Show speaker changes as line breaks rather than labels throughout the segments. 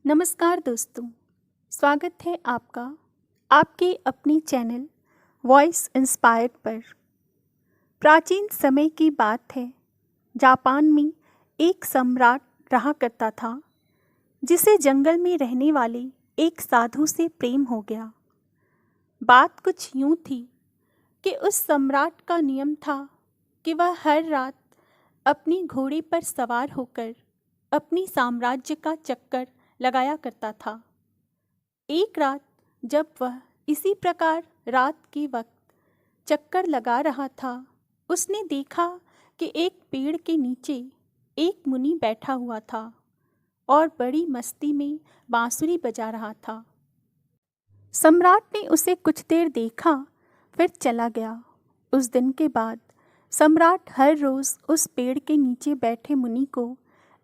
नमस्कार दोस्तों, स्वागत है आपका आपके अपने चैनल वॉइस इंस्पायर्ड पर। प्राचीन समय की बात है, जापान में एक सम्राट रहा करता था जिसे जंगल में रहने वाले एक साधु से प्रेम हो गया। बात कुछ यूं थी कि उस सम्राट का नियम था कि वह हर रात अपनी घोड़े पर सवार होकर अपनी साम्राज्य का चक्कर लगाया करता था। एक रात जब वह इसी प्रकार रात के वक्त चक्कर लगा रहा था, उसने देखा कि एक पेड़ के नीचे एक मुनि बैठा हुआ था और बड़ी मस्ती में बांसुरी बजा रहा था। सम्राट ने उसे कुछ देर देखा, फिर चला गया। उस दिन के बाद सम्राट हर रोज़ उस पेड़ के नीचे बैठे मुनि को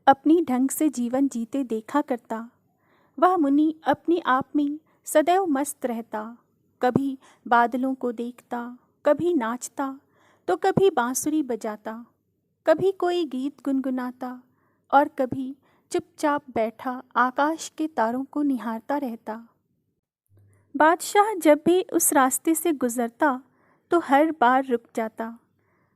अपनी ढंग से जीवन जीते देखा करता। वह मुनि अपने आप में सदैव मस्त रहता, कभी बादलों को देखता, कभी नाचता तो कभी बांसुरी बजाता, कभी कोई गीत गुनगुनाता और कभी चुपचाप बैठा आकाश के तारों को निहारता रहता। बादशाह जब भी उस रास्ते से गुजरता तो हर बार रुक जाता।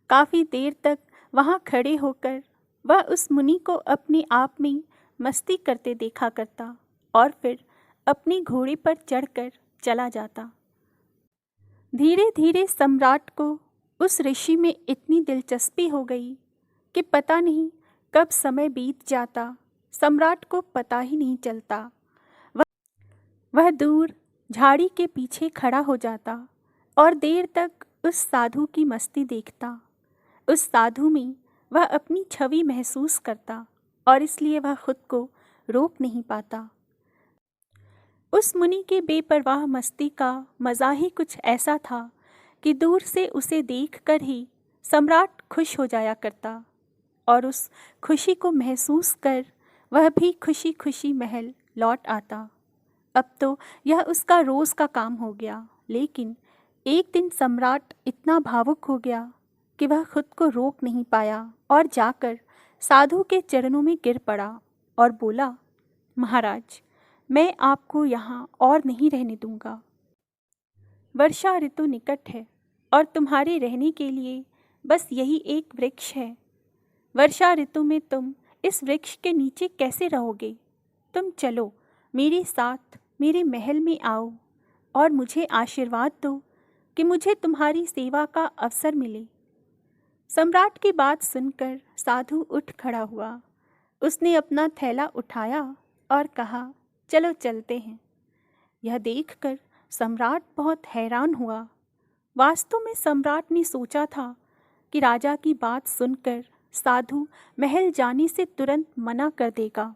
काफ़ी देर तक वहाँ खड़े होकर वह उस मुनि को अपने आप में मस्ती करते देखा करता और फिर अपने घोड़े पर चढ़कर चला जाता। धीरे धीरे सम्राट को उस ऋषि में इतनी दिलचस्पी हो गई कि पता नहीं कब समय बीत जाता, सम्राट को पता ही नहीं चलता। वह दूर झाड़ी के पीछे खड़ा हो जाता और देर तक उस साधु की मस्ती देखता। उस साधु में वह अपनी छवि महसूस करता और इसलिए वह खुद को रोक नहीं पाता। उस मुनि की बेपरवाह मस्ती का मज़ा ही कुछ ऐसा था कि दूर से उसे देखकर ही सम्राट खुश हो जाया करता और उस खुशी को महसूस कर वह भी खुशी खुशी महल लौट आता। अब तो यह उसका रोज़ का काम हो गया, लेकिन एक दिन सम्राट इतना भावुक हो गया कि वह खुद को रोक नहीं पाया और जाकर साधु के चरणों में गिर पड़ा और बोला, महाराज, मैं आपको यहाँ और नहीं रहने दूंगा। वर्षा ऋतु निकट है और तुम्हारे रहने के लिए बस यही एक वृक्ष है। वर्षा ऋतु में तुम इस वृक्ष के नीचे कैसे रहोगे? तुम चलो मेरे साथ मेरे महल में आओ और मुझे आशीर्वाद दो कि मुझे तुम्हारी सेवा का अवसर मिले। सम्राट की बात सुनकर साधु उठ खड़ा हुआ। उसने अपना थैला उठाया और कहा, चलो चलते हैं। यह देखकर सम्राट बहुत हैरान हुआ। वास्तव में सम्राट ने सोचा था कि राजा की बात सुनकर साधु महल जाने से तुरंत मना कर देगा।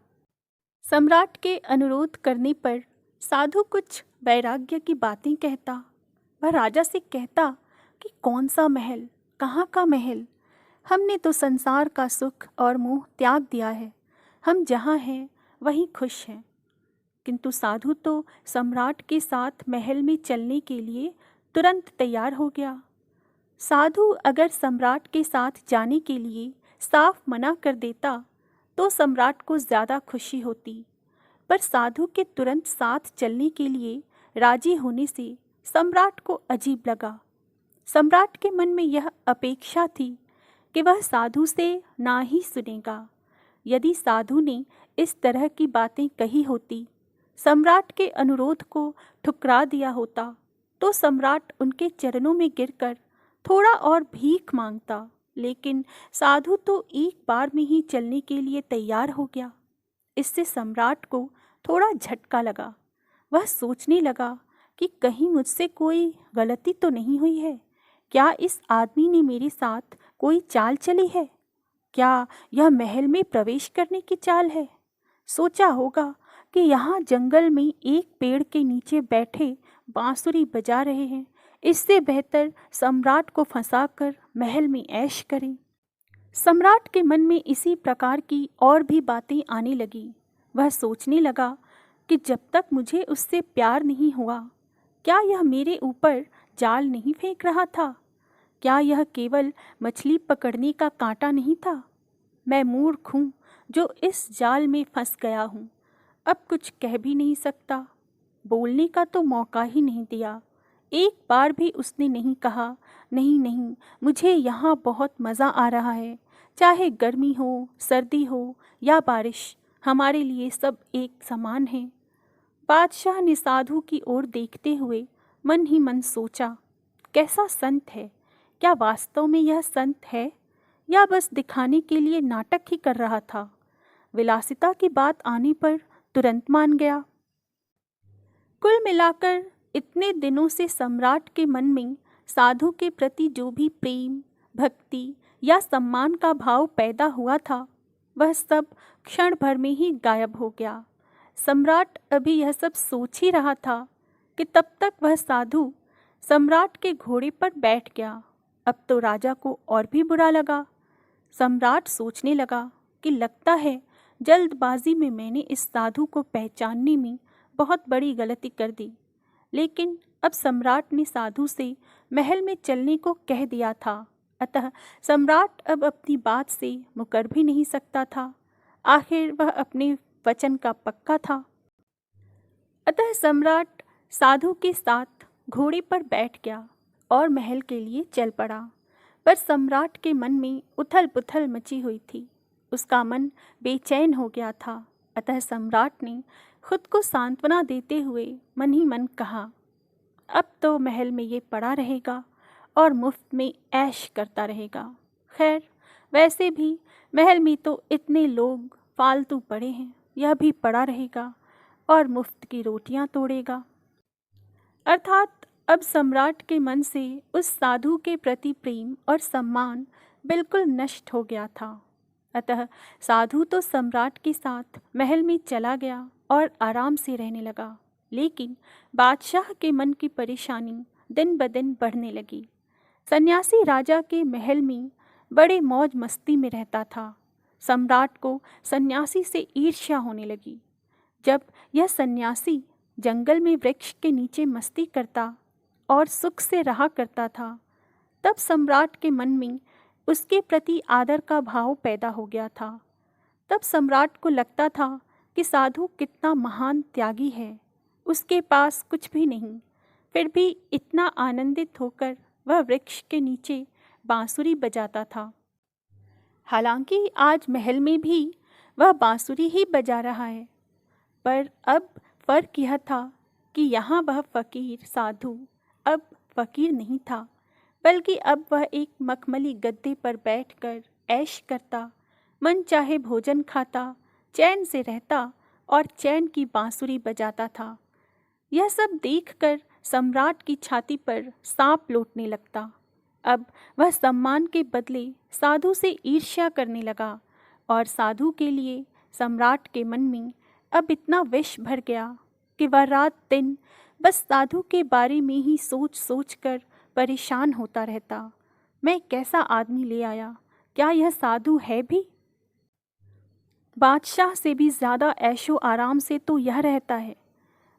सम्राट के अनुरोध करने पर साधु कुछ वैराग्य की बातें कहता। वह राजा से कहता कि कौन सा महल, कहाँ का महल? हमने तो संसार का सुख और मोह त्याग दिया है। हम जहाँ हैं वहीं खुश हैं। किंतु साधु तो सम्राट के साथ महल में चलने के लिए तुरंत तैयार हो गया। साधु अगर सम्राट के साथ जाने के लिए साफ मना कर देता तो सम्राट को ज़्यादा खुशी होती, पर साधु के तुरंत साथ चलने के लिए राजी होने से सम्राट को अजीब लगा। सम्राट के मन में यह अपेक्षा थी कि वह साधु से ना ही सुनेगा। यदि साधु ने इस तरह की बातें कही होती, सम्राट के अनुरोध को ठुकरा दिया होता, तो सम्राट उनके चरणों में गिरकर थोड़ा और भीख मांगता, लेकिन साधु तो एक बार में ही चलने के लिए तैयार हो गया। इससे सम्राट को थोड़ा झटका लगा। वह सोचने लगा कि कहीं मुझसे कोई गलती तो नहीं हुई है। क्या इस आदमी ने मेरे साथ कोई चाल चली है? क्या यह महल में प्रवेश करने की चाल है? सोचा होगा कि यहाँ जंगल में एक पेड़ के नीचे बैठे बांसुरी बजा रहे हैं, इससे बेहतर सम्राट को फंसाकर महल में ऐश करें। सम्राट के मन में इसी प्रकार की और भी बातें आने लगी। वह सोचने लगा कि जब तक मुझे उससे प्यार नहीं हुआ, क्या यह मेरे ऊपर जाल नहीं फेंक रहा था? क्या यह केवल मछली पकड़ने का कांटा नहीं था? मैं मूर्ख हूँ जो इस जाल में फंस गया हूँ। अब कुछ कह भी नहीं सकता। बोलने का तो मौका ही नहीं दिया। एक बार भी उसने नहीं कहा, नहीं नहीं, मुझे यहाँ बहुत मज़ा आ रहा है। चाहे गर्मी हो, सर्दी हो या बारिश, हमारे लिए सब एक समान है। बादशाह ने साधु की ओर देखते हुए मन ही मन सोचा, कैसा संत है। क्या वास्तव में यह संत है या बस दिखाने के लिए नाटक ही कर रहा था। विलासिता की बात आने पर तुरंत मान गया। कुल मिलाकर इतने दिनों से सम्राट के मन में साधु के प्रति जो भी प्रेम, भक्ति या सम्मान का भाव पैदा हुआ था, वह सब क्षण भर में ही गायब हो गया। सम्राट अभी यह सब सोच ही रहा था कि तब तक वह साधु सम्राट के घोड़े पर बैठ गया। अब तो राजा को और भी बुरा लगा। सम्राट सोचने लगा कि लगता है जल्दबाजी में मैंने इस साधु को पहचानने में बहुत बड़ी गलती कर दी। लेकिन अब सम्राट ने साधु से महल में चलने को कह दिया था, अतः सम्राट अब अपनी बात से मुकर भी नहीं सकता था। आखिर वह अपने वचन का पक्का था। अतः सम्राट साधु के साथ घोड़े पर बैठ गया और महल के लिए चल पड़ा। पर सम्राट के मन में उथल पुथल मची हुई थी। उसका मन बेचैन हो गया था। अतः सम्राट ने खुद को सांत्वना देते हुए मन ही मन कहा, अब तो महल में ये पड़ा रहेगा और मुफ्त में ऐश करता रहेगा। खैर, वैसे भी महल में तो इतने लोग फालतू पड़े हैं, यह भी पड़ा रहेगा और मुफ्त की रोटियां तोड़ेगा। अर्थात अब सम्राट के मन से उस साधु के प्रति प्रेम और सम्मान बिल्कुल नष्ट हो गया था। अतः साधु तो सम्राट के साथ महल में चला गया और आराम से रहने लगा। लेकिन बादशाह के मन की परेशानी दिन ब दिन बढ़ने लगी। सन्यासी राजा के महल में बड़े मौज मस्ती में रहता था। सम्राट को सन्यासी से ईर्ष्या होने लगी। जब यह सन्यासी जंगल में वृक्ष के नीचे मस्ती करता और सुख से रहा करता था, तब सम्राट के मन में उसके प्रति आदर का भाव पैदा हो गया था। तब सम्राट को लगता था कि साधु कितना महान त्यागी है। उसके पास कुछ भी नहीं, फिर भी इतना आनंदित होकर वह वृक्ष के नीचे बांसुरी बजाता था। हालांकि आज महल में भी वह बांसुरी ही बजा रहा है, पर अब फर्क यह था कि यहाँ वह फकीर साधु अब फकीर नहीं था, बल्कि अब वह एक मखमली गद्दे पर बैठकर ऐश करता, मन चाहे भोजन खाता, चैन से रहता और चैन की बांसुरी बजाता था। यह सब देखकर सम्राट की छाती पर सांप लौटने लगता। अब वह सम्मान के बदले साधु से ईर्ष्या करने लगा और साधु के लिए सम्राट के मन में अब इतना विष भर गया कि वह रात दिन बस साधु के बारे में ही सोच सोच कर परेशान होता रहता। मैं कैसा आदमी ले आया, क्या यह साधु है भी? बादशाह से भी ज़्यादा ऐशो आराम से तो यह रहता है।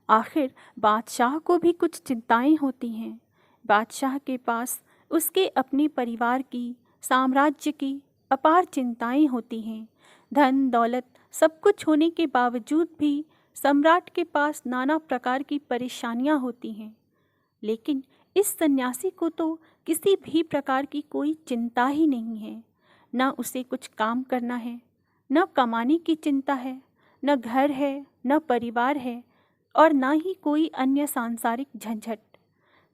आखिर बादशाह को भी कुछ चिंताएं होती हैं। बादशाह के पास उसके अपने परिवार की, साम्राज्य की अपार चिंताएं होती हैं। धन दौलत सब कुछ होने के बावजूद भी सम्राट के पास नाना प्रकार की परेशानियां होती हैं। लेकिन इस सन्यासी को तो किसी भी प्रकार की कोई चिंता ही नहीं है। न उसे कुछ काम करना है, न कमाने की चिंता है, न घर है, न परिवार है और न ही कोई अन्य सांसारिक झंझट।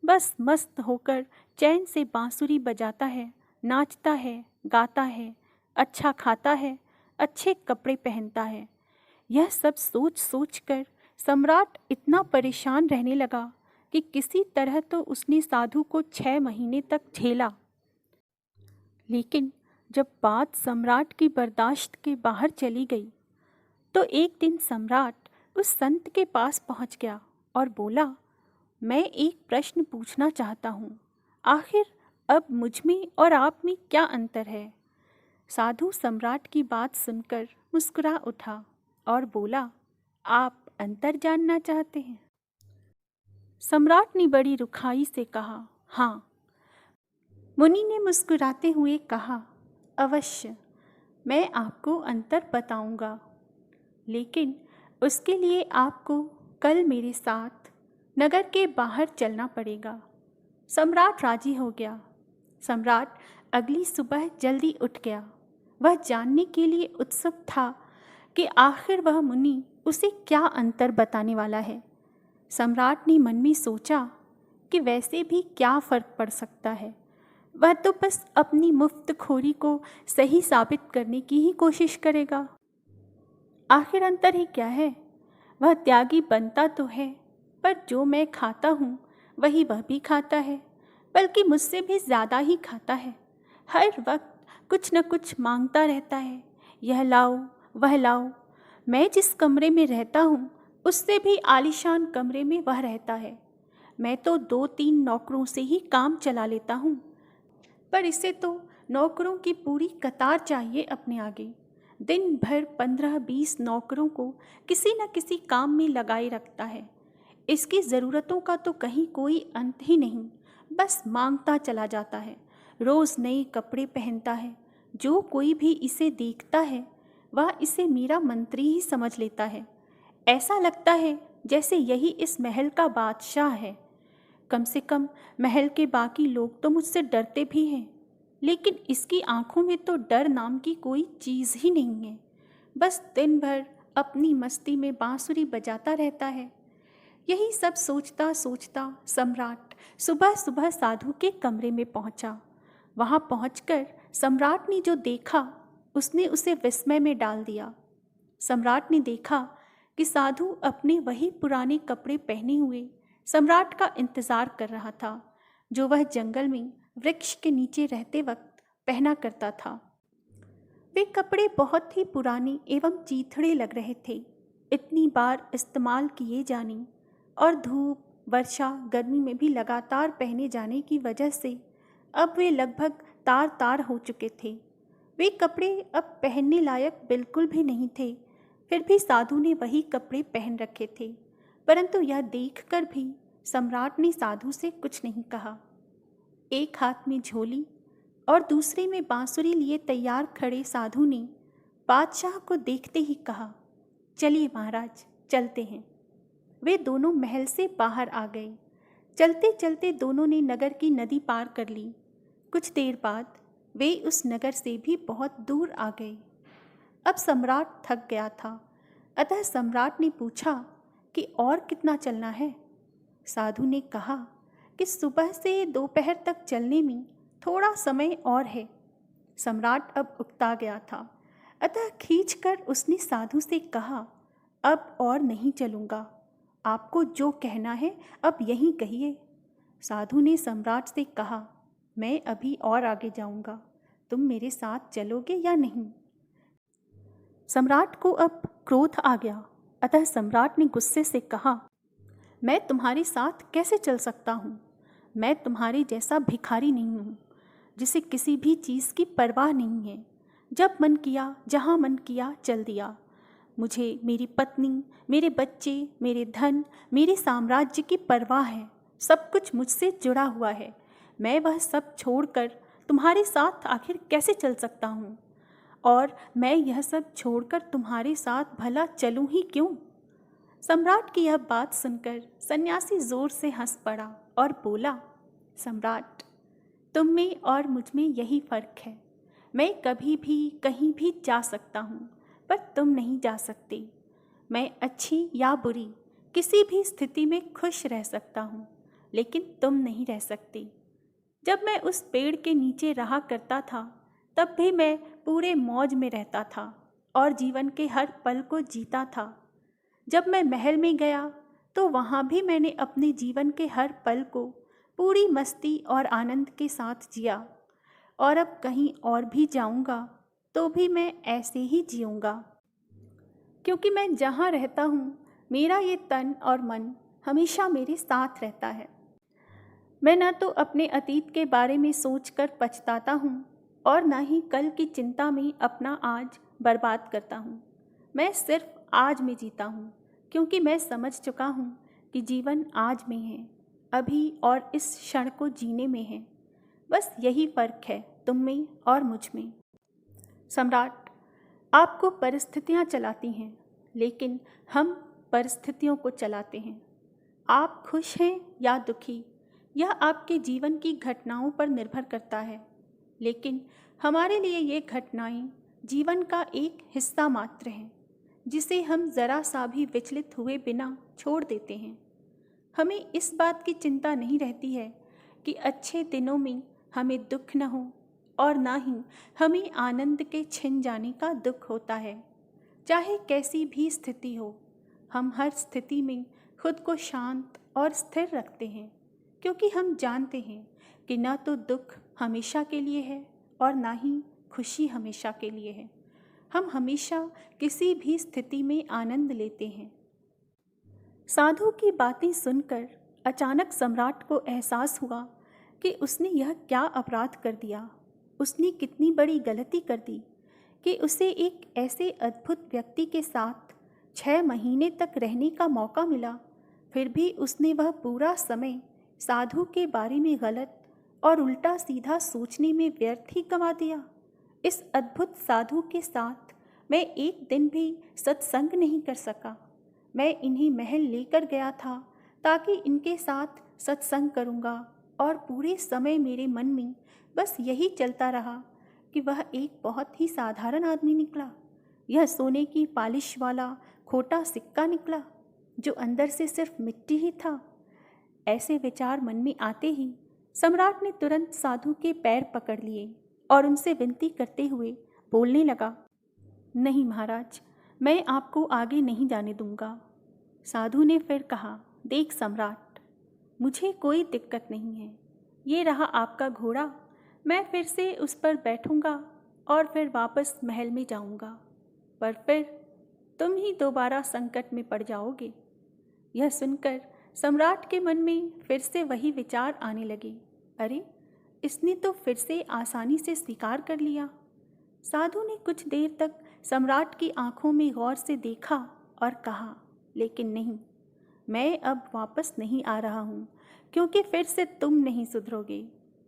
बस मस्त होकर चैन से बांसुरी बजाता है, नाचता है, गाता है, अच्छा खाता है, अच्छे कपड़े पहनता है। यह सब सोच सोच कर सम्राट इतना परेशान रहने लगा कि किसी तरह तो उसने साधु को 6 महीने तक झेला। लेकिन जब बात सम्राट की बर्दाश्त के बाहर चली गई, तो एक दिन सम्राट उस संत के पास पहुंच गया और बोला, मैं एक प्रश्न पूछना चाहता हूँ। आखिर अब मुझ में और आप में क्या अंतर है? साधु सम्राट की बात सुनकर मुस्कुरा उठा और बोला, आप अंतर जानना चाहते हैं? सम्राट ने बड़ी रुखाई से कहा, हाँ। मुनि ने मुस्कुराते हुए कहा, अवश्य, मैं आपको अंतर बताऊंगा। लेकिन उसके लिए आपको कल मेरे साथ नगर के बाहर चलना पड़ेगा। सम्राट राजी हो गया। सम्राट अगली सुबह जल्दी उठ गया। वह जानने के लिए उत्सुक था कि आखिर वह मुनि उसे क्या अंतर बताने वाला है। सम्राट ने मन में सोचा कि वैसे भी क्या फ़र्क पड़ सकता है, वह तो बस अपनी मुफ्तखोरी को सही साबित करने की ही कोशिश करेगा। आखिर अंतर ही क्या है? वह त्यागी बनता तो है, पर जो मैं खाता हूँ वही वह भी खाता है, बल्कि मुझसे भी ज़्यादा ही खाता है। हर वक्त कुछ न कुछ मांगता रहता है, यह लाओ वह लाओ। मैं जिस कमरे में रहता हूँ उससे भी आलीशान कमरे में वह रहता है। मैं तो 2-3 नौकरों से ही काम चला लेता हूँ, पर इसे तो नौकरों की पूरी कतार चाहिए अपने आगे। दिन भर 15-20 नौकरों को किसी न किसी काम में लगाए रखता है। इसकी ज़रूरतों का तो कहीं कोई अंत ही नहीं, बस मांगता चला जाता है। रोज़ नए कपड़े पहनता है। जो कोई भी इसे देखता है वह इसे मेरा मंत्री ही समझ लेता है। ऐसा लगता है जैसे यही इस महल का बादशाह है। कम से कम महल के बाकी लोग तो मुझसे डरते भी हैं, लेकिन इसकी आंखों में तो डर नाम की कोई चीज़ ही नहीं है। बस दिन भर अपनी मस्ती में बांसुरी बजाता रहता है। यही सब सोचता सोचता सम्राट सुबह सुबह साधु के कमरे में पहुंचा। वहां पहुंचकर सम्राट ने जो देखा उसने उसे विस्मय में डाल दिया। सम्राट ने देखा कि साधु अपने वही पुराने कपड़े पहने हुए सम्राट का इंतज़ार कर रहा था, जो वह जंगल में वृक्ष के नीचे रहते वक्त पहना करता था। वे कपड़े बहुत ही पुराने एवं चीथड़े लग रहे थे। इतनी बार इस्तेमाल किए जाने और धूप, वर्षा, गर्मी में भी लगातार पहने जाने की वजह से अब वे लगभग तार तार हो चुके थे। वे कपड़े अब पहनने लायक बिल्कुल भी नहीं थे। फिर भी साधु ने वही कपड़े पहन रखे थे, परंतु यह देखकर भी सम्राट ने साधु से कुछ नहीं कहा। एक हाथ में झोली और दूसरे में बांसुरी लिए तैयार खड़े साधु ने बादशाह को देखते ही कहा, चलिए महाराज, चलते हैं। वे दोनों महल से बाहर आ गए। चलते चलते दोनों ने नगर की नदी पार कर ली। कुछ देर बाद वे उस नगर से भी बहुत दूर आ गए। अब सम्राट थक गया था, अतः सम्राट ने पूछा कि और कितना चलना है। साधु ने कहा कि सुबह से दोपहर तक चलने में थोड़ा समय और है। सम्राट अब उकता गया था, अतः खींचकर उसने साधु से कहा, अब और नहीं चलूँगा, आपको जो कहना है अब यहीं कहिए। साधु ने सम्राट से कहा, मैं अभी और आगे जाऊँगा, तुम मेरे साथ चलोगे या नहीं? सम्राट को अब क्रोध आ गया, अतः सम्राट ने गुस्से से कहा, मैं तुम्हारे साथ कैसे चल सकता हूँ? मैं तुम्हारे जैसा भिखारी नहीं हूँ, जिसे किसी भी चीज़ की परवाह नहीं है। जब मन किया, जहाँ मन किया, चल दिया। मुझे मेरी पत्नी, मेरे बच्चे, मेरे धन, मेरे साम्राज्य की परवाह है। सब कुछ मुझसे जुड़ा हुआ है। मैं वह सब छोड़कर तुम्हारे साथ आखिर कैसे चल सकता हूँ? और मैं यह सब छोड़कर तुम्हारे साथ भला चलूँ ही क्यों? सम्राट की यह बात सुनकर सन्यासी जोर से हंस पड़ा और बोला, सम्राट, तुम में और मुझ में यही फ़र्क है। मैं कभी भी कहीं भी जा सकता हूँ, पर तुम नहीं जा सकते। मैं अच्छी या बुरी किसी भी स्थिति में खुश रह सकता हूँ, लेकिन तुम नहीं रह सकते। जब मैं उस पेड़ के नीचे रहा करता था, तब भी मैं पूरे मौज में रहता था और जीवन के हर पल को जीता था। जब मैं महल में गया तो वहाँ भी मैंने अपने जीवन के हर पल को पूरी मस्ती और आनंद के साथ जिया, और अब कहीं और भी जाऊँगा तो भी मैं ऐसे ही जीऊँगा, क्योंकि मैं जहाँ रहता हूँ मेरा ये तन और मन हमेशा मेरे साथ रहता है। मैं न तो अपने अतीत के बारे में सोचकर पछताता हूँ और न ही कल की चिंता में अपना आज बर्बाद करता हूँ। मैं सिर्फ आज में जीता हूँ, क्योंकि मैं समझ चुका हूँ कि जीवन आज में है, अभी और इस क्षण को जीने में है। बस यही फ़र्क है तुम में और मुझ में। सम्राट, आपको परिस्थितियाँ चलाती हैं, लेकिन हम परिस्थितियों को चलाते हैं। आप खुश हैं या दुखी, यह आपके जीवन की घटनाओं पर निर्भर करता है, लेकिन हमारे लिए ये घटनाएं जीवन का एक हिस्सा मात्र हैं, जिसे हम ज़रा सा भी विचलित हुए बिना छोड़ देते हैं। हमें इस बात की चिंता नहीं रहती है कि अच्छे दिनों में हमें दुख न हो, और ना ही हमें आनंद के छिन जाने का दुख होता है। चाहे कैसी भी स्थिति हो, हम हर स्थिति में खुद को शांत और स्थिर रखते हैं, क्योंकि हम जानते हैं कि न तो दुख हमेशा के लिए है और ना ही खुशी हमेशा के लिए है। हम हमेशा किसी भी स्थिति में आनंद लेते हैं। साधु की बातें सुनकर अचानक सम्राट को एहसास हुआ कि उसने यह क्या अपराध कर दिया। उसने कितनी बड़ी गलती कर दी कि उसे एक ऐसे अद्भुत व्यक्ति के साथ 6 महीने तक रहने का मौका मिला, फिर भी उसने वह पूरा समय साधु के बारे में गलत और उल्टा सीधा सोचने में व्यर्थ ही गंवा दिया। इस अद्भुत साधु के साथ मैं एक दिन भी सत्संग नहीं कर सका। मैं इन्हें महल लेकर गया था ताकि इनके साथ सत्संग करूँगा, और पूरे समय मेरे मन में बस यही चलता रहा कि वह एक बहुत ही साधारण आदमी निकला। यह सोने की पॉलिश वाला खोटा सिक्का निकला जो अंदर से सिर्फ मिट्टी ही था। ऐसे विचार मन में आते ही सम्राट ने तुरंत साधु के पैर पकड़ लिए और उनसे विनती करते हुए बोलने लगा, नहीं महाराज, मैं आपको आगे नहीं जाने दूंगा। साधु ने फिर कहा, देख सम्राट, मुझे कोई दिक्कत नहीं है। ये रहा आपका घोड़ा, मैं फिर से उस पर बैठूंगा और फिर वापस महल में जाऊंगा, पर फिर तुम ही दोबारा संकट में पड़ जाओगे। यह सुनकर सम्राट के मन में फिर से वही विचार आने लगे, अरे इसने तो फिर से आसानी से स्वीकार कर लिया। साधु ने कुछ देर तक सम्राट की आंखों में गौर से देखा और कहा, लेकिन नहीं, मैं अब वापस नहीं आ रहा हूँ, क्योंकि फिर से तुम नहीं सुधरोगे।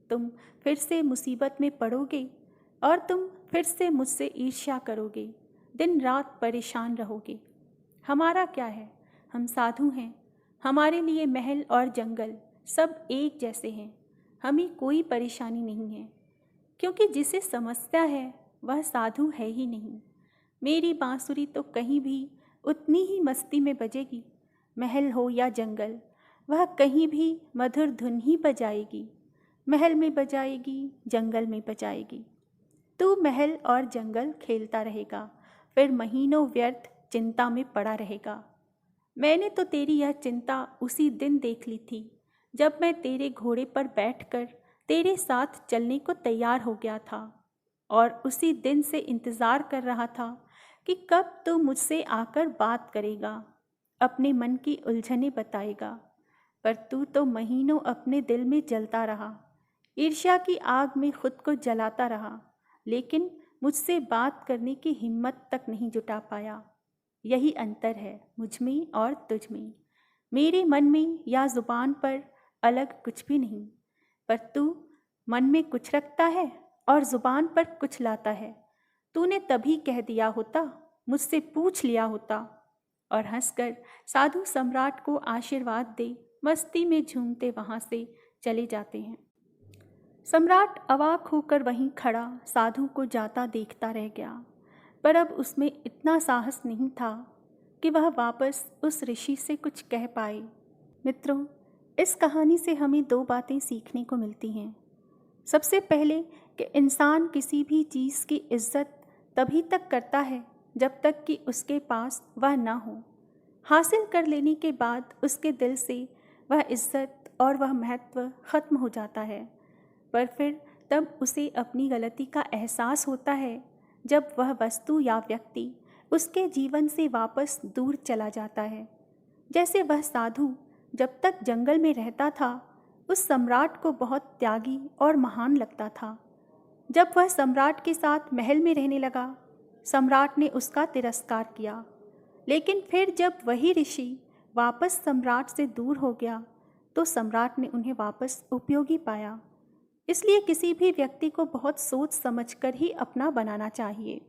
तुम फिर से मुसीबत में पड़ोगे और तुम फिर से मुझसे ईर्ष्या करोगे, दिन रात परेशान रहोगे। हमारा क्या है, हम साधु हैं, हमारे लिए महल और जंगल सब एक जैसे हैं। हमें कोई परेशानी नहीं है, क्योंकि जिसे समस्या है वह साधु है ही नहीं। मेरी बांसुरी तो कहीं भी उतनी ही मस्ती में बजेगी, महल हो या जंगल, वह कहीं भी मधुर धुन ही बजाएगी। महल में बजाएगी, जंगल में बजाएगी। तू महल और जंगल खेलता रहेगा, फिर महीनों व्यर्थ चिंता में पड़ा रहेगा। मैंने तो तेरी यह चिंता उसी दिन देख ली थी जब मैं तेरे घोड़े पर बैठकर तेरे साथ चलने को तैयार हो गया था, और उसी दिन से इंतज़ार कर रहा था कि कब तू मुझसे आकर बात करेगा, अपने मन की उलझनें बताएगा। पर तू तो महीनों अपने दिल में जलता रहा, ईर्ष्या की आग में खुद को जलाता रहा, लेकिन मुझसे बात करने की हिम्मत तक नहीं जुटा पाया। यही अंतर है मुझ में और तुझ में। मेरे मन में या ज़ुबान पर अलग कुछ भी नहीं, पर तू मन में कुछ रखता है और ज़ुबान पर कुछ लाता है। तूने तभी कह दिया होता, मुझसे पूछ लिया होता। और हंसकर साधु सम्राट को आशीर्वाद दे मस्ती में झूमते वहाँ से चले जाते हैं। सम्राट अवाक होकर वहीं खड़ा साधु को जाता देखता रह गया, पर अब उसमें इतना साहस नहीं था कि वह वापस उस ऋषि से कुछ कह पाए। मित्रों, इस कहानी से हमें 2 बातें सीखने को मिलती हैं। सबसे पहले कि इंसान किसी भी चीज़ की इज्जत तभी तक करता है जब तक कि उसके पास वह ना हो। हासिल कर लेने के बाद उसके दिल से वह इज्जत और वह महत्व ख़त्म हो जाता है, पर फिर तब उसे अपनी गलती का एहसास होता है जब वह वस्तु या व्यक्ति उसके जीवन से वापस दूर चला जाता है। जैसे वह साधु जब तक जंगल में रहता था उस सम्राट को बहुत त्यागी और महान लगता था। जब वह सम्राट के साथ महल में रहने लगा, सम्राट ने उसका तिरस्कार किया, लेकिन फिर जब वही ऋषि वापस सम्राट से दूर हो गया तो सम्राट ने उन्हें वापस उपयोगी पाया। इसलिए किसी भी व्यक्ति को बहुत सोच समझकर ही अपना बनाना चाहिए।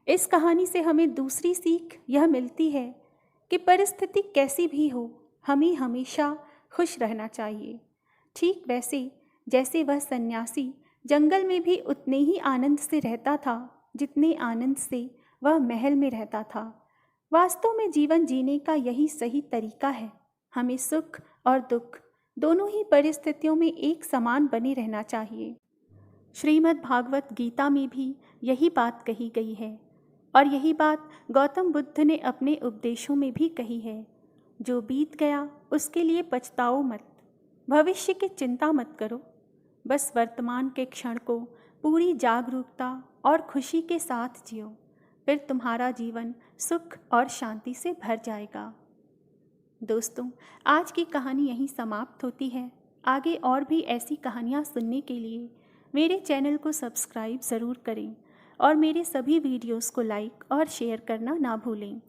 इस कहानी से हमें दूसरी सीख यह मिलती है कि परिस्थिति कैसी भी हो, हमें हमेशा खुश रहना चाहिए। ठीक वैसे जैसे वह सन्यासी जंगल में भी उतने ही आनंद से रहता था जितने आनंद से वह महल में रहता था। वास्तव में जीवन जीने का यही सही तरीका है। हमें सुख और दुख दोनों ही परिस्थितियों में एक समान बने रहना चाहिए। श्रीमद् भागवत गीता में भी यही बात कही गई है और यही बात गौतम बुद्ध ने अपने उपदेशों में भी कही है। जो बीत गया उसके लिए पछताओ मत, भविष्य की चिंता मत करो, बस वर्तमान के क्षण को पूरी जागरूकता और खुशी के साथ जियो, फिर तुम्हारा जीवन सुख और शांति से भर जाएगा। दोस्तों, आज की कहानी यहीं समाप्त होती है। आगे और भी ऐसी कहानियाँ सुनने के लिए मेरे चैनल को सब्सक्राइब ज़रूर करें और मेरे सभी वीडियोस को लाइक और शेयर करना ना भूलें।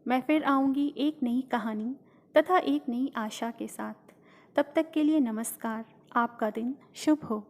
मैं फिर आऊँगी एक नई कहानी तथा एक नई आशा के साथ। तब तक के लिए नमस्कार। आपका दिन शुभ हो।